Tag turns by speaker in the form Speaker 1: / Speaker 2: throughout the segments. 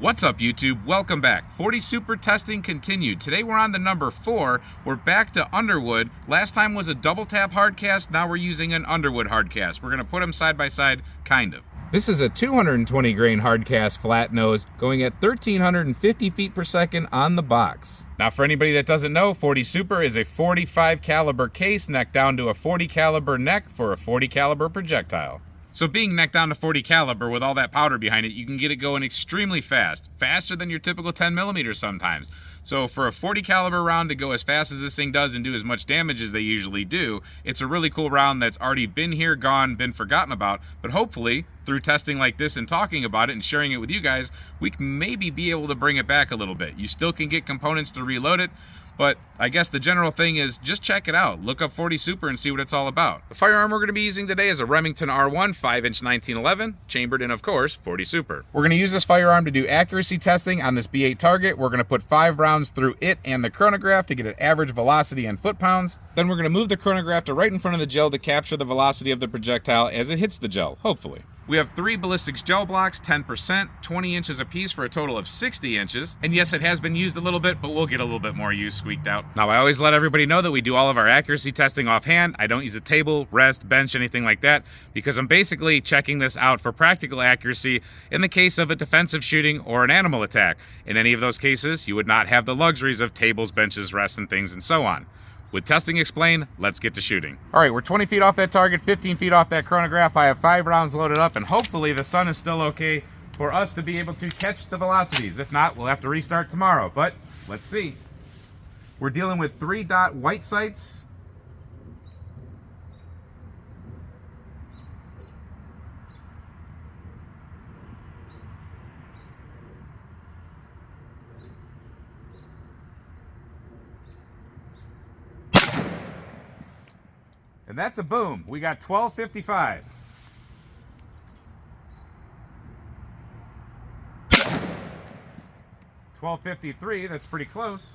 Speaker 1: What's up, YouTube? Welcome back. 40 Super testing continued. Today we're on the number 4. We're back to Underwood. Last time was a double tap hardcast. Now we're using an Underwood hardcast. We're going to put them side by side, kind of. This is a 220 grain hardcast flat nose going at 1,350 feet per second on the box. Now for anybody that doesn't know, 40 Super is a 45 caliber case neck down to a 40 caliber neck for a 40 caliber projectile. So being necked down to 40 caliber with all that powder behind it, you can get it going extremely fast, faster than your typical 10mm sometimes. So for a 40 caliber round to go as fast as this thing does and do as much damage as they usually do, it's a really cool round that's already been here, gone, been forgotten about. But hopefully, through testing like this and talking about it and sharing it with you guys, we can maybe be able to bring it back a little bit. You still can get components to reload it, but I guess the general thing is just check it out. Look up 40 Super and see what it's all about. The firearm we're going to be using today is a Remington R1 5-inch 1911, chambered in, of course, 40 Super. We're going to use this firearm to do accuracy testing on this B8 target. We're going to put 5 rounds through it and the chronograph to get an average velocity in foot-pounds. Then we're going to move the chronograph to right in front of the gel to capture the velocity of the projectile as it hits the gel, hopefully. We have 3 Ballistics gel blocks, 10%, 20 inches apiece for a total of 60 inches. And yes, it has been used a little bit, but we'll get a little bit more use squeaked out. Now, I always let everybody know that we do all of our accuracy testing offhand. I don't use a table, rest, bench, anything like that, because I'm basically checking this out for practical accuracy in the case of a defensive shooting or an animal attack. In any of those cases, you would not have the luxuries of tables, benches, rests, and things and so on. With testing explained, let's get to shooting. All right, we're 20 feet off that target, 15 feet off that chronograph. I have 5 rounds loaded up, and hopefully the sun is still okay for us to be able to catch the velocities. If not, we'll have to restart tomorrow, but let's see. We're dealing with 3-dot white sights. And that's a boom. We got 1255. $12.53, that's pretty close.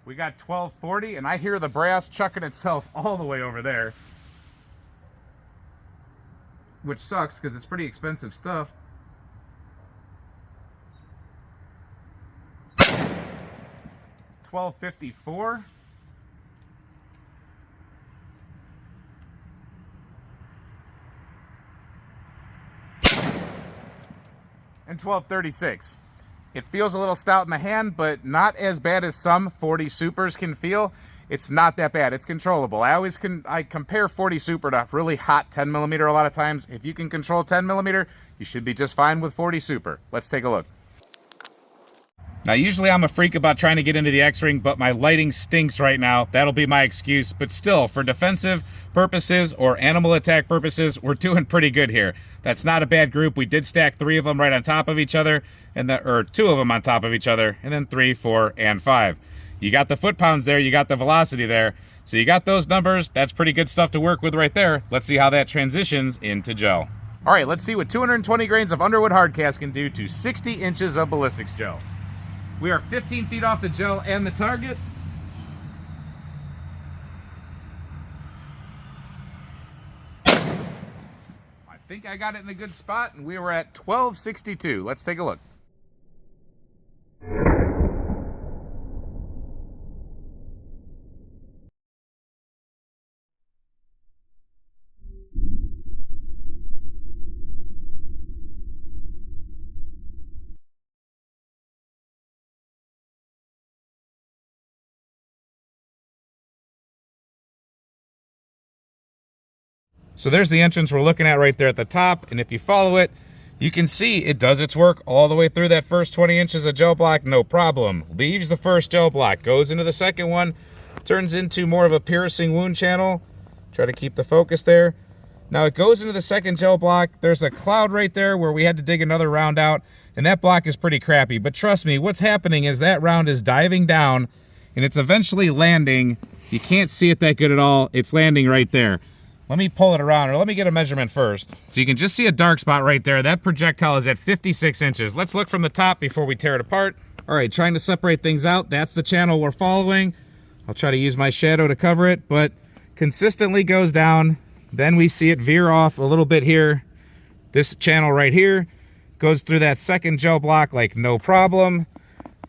Speaker 1: We got 1240, and I hear the brass chucking itself all the way over there. Which sucks, because it's pretty expensive stuff. $12.54. And $12.36. It feels a little stout in the hand, but not as bad as some 40 Supers can feel. It's not that bad. It's controllable. I compare 40 Super to really hot 10mm a lot of times. If you can control 10mm, you should be just fine with 40 Super. Let's take a look. Now, usually I'm a freak about trying to get into the X-Ring, but my lighting stinks right now. That'll be my excuse. But still, for defensive purposes or animal attack purposes, we're doing pretty good here. That's not a bad group. We did stack 3 of them right on top of each other, or 2 of them on top of each other, and then 3, 4, and 5. You got the foot-pounds there, you got the velocity there. So you got those numbers. That's pretty good stuff to work with right there. Let's see how that transitions into gel. All right, let's see what 220 grains of Underwood hardcast can do to 60 inches of ballistics gel. We are 15 feet off the gel and the target. I think I got it in a good spot, and we were at 1262. Let's take a look. So there's the entrance we're looking at right there at the top, and if you follow it, you can see it does its work all the way through that first 20 inches of gel block, no problem. Leaves the first gel block, goes into the second one, turns into more of a piercing wound channel. Try to keep the focus there. Now it goes into the second gel block. There's a cloud right there where we had to dig another round out, and that block is pretty crappy. But trust me, what's happening is that round is diving down, and it's eventually landing. You can't see it that good at all. It's landing right there. Let me pull it around, or let me get a measurement first. So you can just see a dark spot right there. That projectile is at 56 inches. Let's look from the top before we tear it apart. All right, trying to separate things out. That's the channel we're following. I'll try to use my shadow to cover it, but consistently goes down Then we see it veer off a little bit here. This channel right here goes through that second gel block like no problem.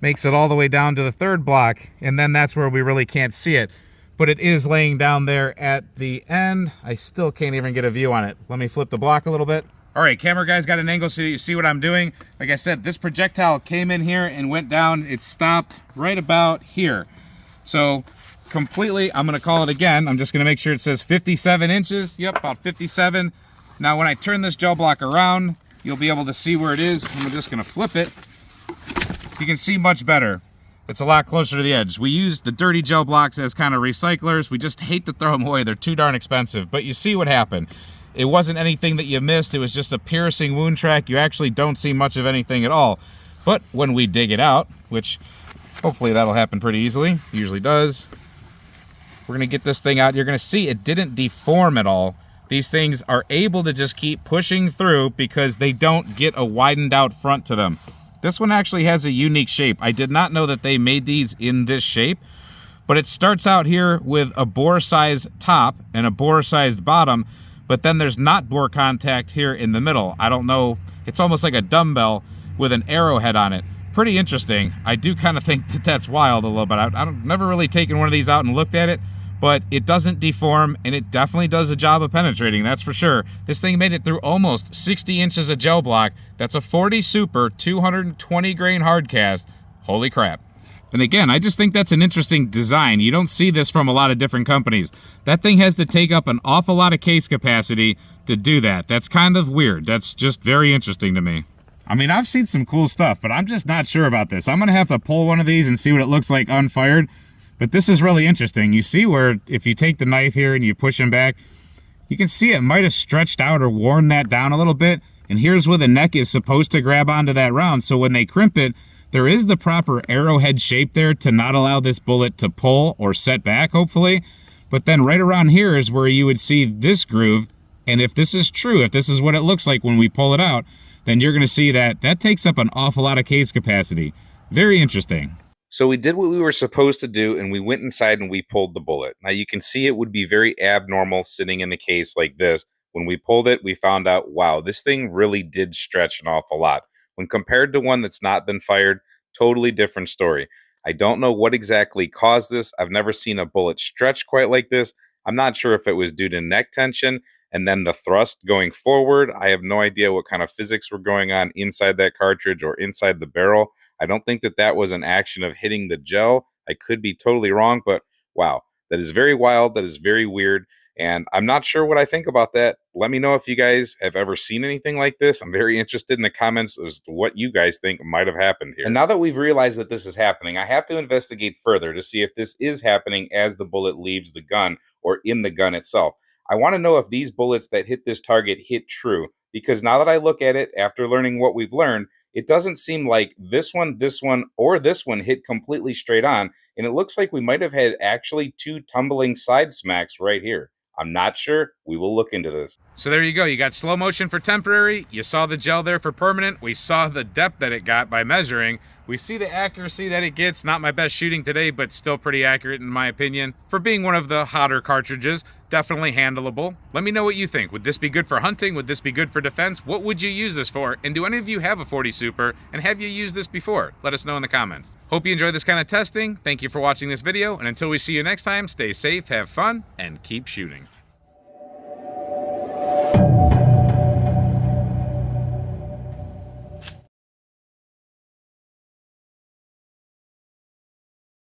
Speaker 1: Makes it all the way down to the third block, and then that's where we really can't see it. But it is laying down there at the end. I still can't even get a view on it. Let me flip the block a little bit. All right, camera guy's got an angle so you see what I'm doing. Like I said, this projectile came in here and went down. It stopped right about here. So completely, I'm gonna call it again. I'm just gonna make sure it says 57 inches. Yep, about 57. Now when I turn this gel block around, you'll be able to see where it is. I'm just gonna flip it. You can see much better. It's a lot closer to the edge. We use the dirty gel blocks as kind of recyclers. We just hate to throw them away. They're too darn expensive. But you see what happened. It wasn't anything that you missed. It was just a piercing wound track. You actually don't see much of anything at all. But when we dig it out, which hopefully that'll happen pretty easily, it usually does. We're gonna get this thing out. You're gonna see it didn't deform at all. These things are able to just keep pushing through because they don't get a widened out front to them. This one actually has a unique shape. I did not know that they made these in this shape, but it starts out here with a bore-sized top and a bore-sized bottom, but then there's not bore contact here in the middle. I don't know, it's almost like a dumbbell with an arrowhead on it. Pretty interesting. I do kind of think that that's wild a little bit. I've never really taken one of these out and looked at it, but it doesn't deform, and it definitely does a job of penetrating, that's for sure. This thing made it through almost 60 inches of gel block. That's a 40 Super 220 grain hardcast. Holy crap. And again, I just think that's an interesting design. You don't see this from a lot of different companies. That thing has to take up an awful lot of case capacity to do that. That's kind of weird. That's just very interesting to me. I mean, I've seen some cool stuff, but I'm just not sure about this. I'm gonna have to pull one of these and see what it looks like unfired. But this is really interesting. You see where if you take the knife here and you push them back, you can see it might have stretched out or worn that down a little bit. And here's where the neck is supposed to grab onto that round. So when they crimp it, there is the proper arrowhead shape there to not allow this bullet to pull or set back, hopefully. But then right around here is where you would see this groove. And if this is true, if this is what it looks like when we pull it out, then you're gonna see that that takes up an awful lot of case capacity. Very interesting.
Speaker 2: So we did what we were supposed to do, and we went inside and we pulled the bullet. Now you can see it would be very abnormal sitting in the case like this. When we pulled it, we found out, wow, this thing really did stretch an awful lot. When compared to one that's not been fired, totally different story. I don't know what exactly caused this. I've never seen a bullet stretch quite like this. I'm not sure if it was due to neck tension and then the thrust going forward. I have no idea what kind of physics were going on inside that cartridge or inside the barrel. I don't think that that was an action of hitting the gel. I could be totally wrong, but wow, that is very wild. That is very weird. And I'm not sure what I think about that. Let me know if you guys have ever seen anything like this. I'm very interested in the comments as to what you guys think might have happened here. And now that we've realized that this is happening, I have to investigate further to see if this is happening as the bullet leaves the gun or in the gun itself. I want to know if these bullets that hit this target hit true, because now that I look at it after learning what we've learned, it doesn't seem like this one, or this one hit completely straight on, and it looks like we might have had actually two tumbling side smacks right here. I'm not sure. We will look into this.
Speaker 1: So there you go. You got slow motion for temporary. You saw the gel there for permanent. We saw the depth that it got by measuring. We see the accuracy that it gets. Not my best shooting today, but still pretty accurate in my opinion. For being one of the hotter cartridges, definitely handleable. Let me know what you think. Would this be good for hunting? Would this be good for defense? What would you use this for? And do any of you have a 40 Super? And have you used this before? Let us know in the comments. Hope you enjoy this kind of testing. Thank you for watching this video. And until we see you next time, stay safe, have fun, and keep shooting.